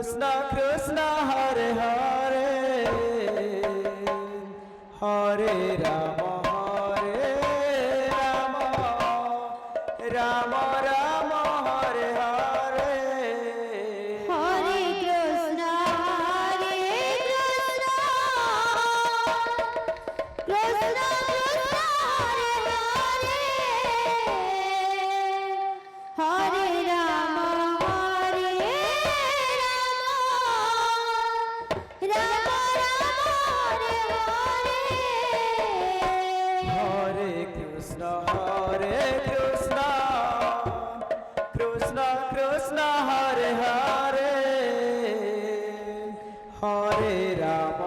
কৃষ্ণ কৃষ্ণ হরে হরে হরে রাম রাম রাম হরে হরে হরে কৃষ্ণ কৃষ্ণ কৃষ্ণ হরে হরে হরে রাম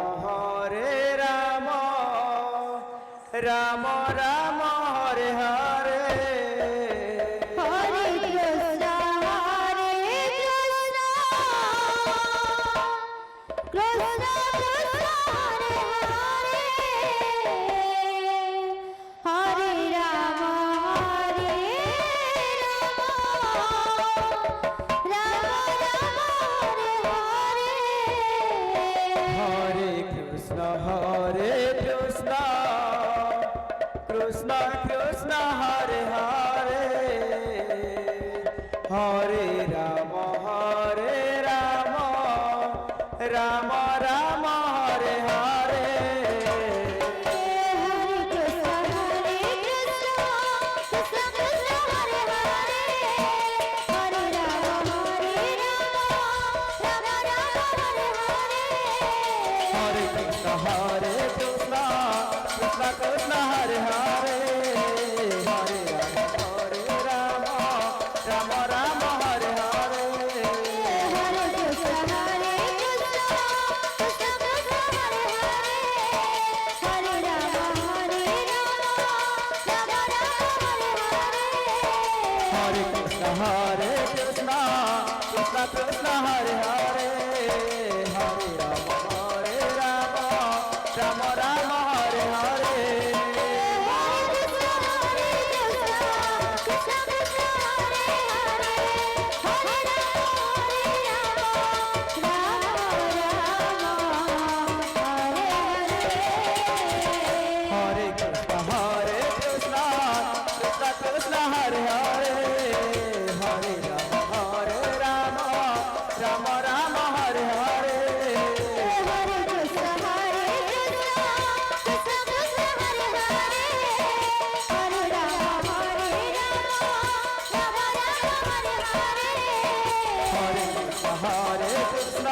রাম রাম হরে হরে হরে কৃষ্ণ কৃষ্ণ কৃষ্ণ হরে হরে হরে রাম রাম রাম হরে হরে হরে কৃষ্ণ কৃষ্ণ কৃষ্ণ হরে হরে হরে রাম রাম রাম হরে হরে হরে কৃষ্ণ কৃষ্ণ কৃষ্ণ হরে হরে হরে রাম রাম রাম হরে হরে হরে কৃষ্ণ কৃষ্ণ কৃষ্ণ হরে হরে হরে রাম রাম রাম হরে হরে হরে কৃষ্ণ কৃষ্ণ কৃষ্ণ হরে হরে হরে রাম রাম রাম হরে হরে হরে কৃষ্ণ কৃষ্ণ কৃষ্ণ কৃষ্ণ হরে হরে হরে রাম রাম রাম হরে হরে হরে কৃষ্ণ কৃষ্ণ কৃষ্ণ হরে হরে হরে রাম রাম রাম হরে হরে হরে কৃষ্ণ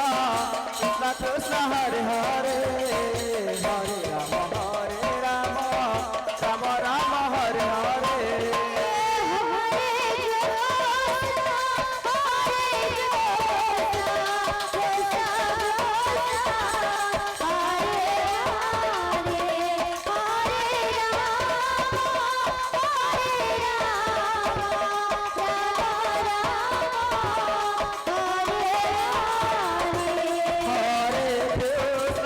কৃষ্ণ কৃষ্ণ হরে হরে হরে রাম রাম রাম হরে হরে হরে কৃষ্ণ কৃষ্ণ হরে হরে হরে রাম রাম রাম হরে হরে হরে কৃষ্ণ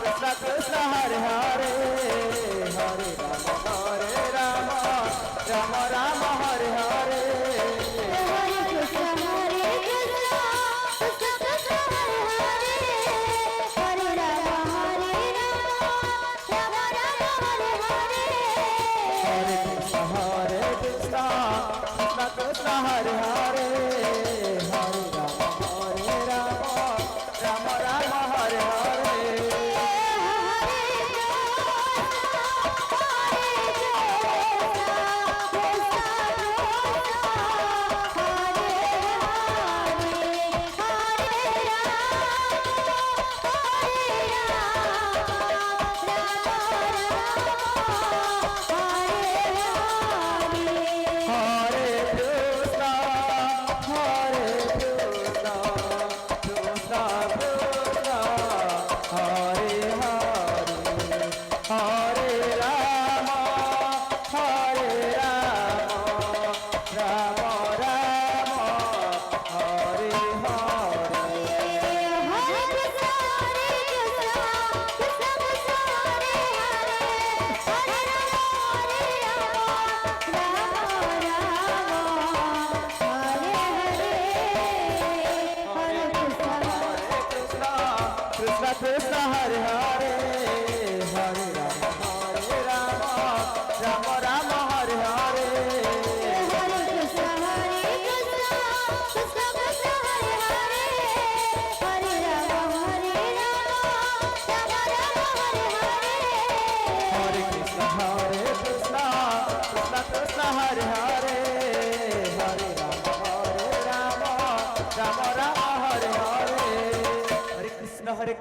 কৃষ্ণ কৃষ্ণ হরে হরে হরে রাম রাম রাম হরে হরে হরে কৃষ্ণ কৃষ্ণ কৃষ্ণ হরে হরে হরে রাম রাম রাম হরে হরে হরে কৃষ্ণ কৃষ্ণ কৃষ্ণ হরে হরে হরে রাম রাম রাম হরে হরে হরে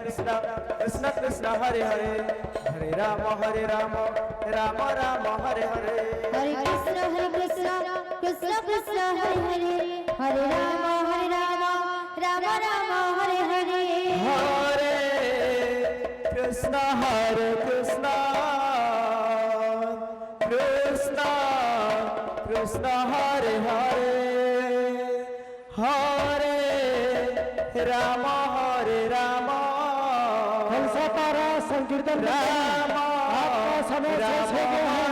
कृष्ण कृष्ण कृष्ण हरे हरे हरे राम राम राम हरे हरे हरे कृष्ण कृष्ण कृष्ण कृष्ण हरे हरे हरे राम राम राम हरे हरे हरे कृष्ण कृष्ण कृष्ण कृष्ण हरे हरे हरे राम हंसा पारा संकीर्तन राम आपका समय शेष हो गया है।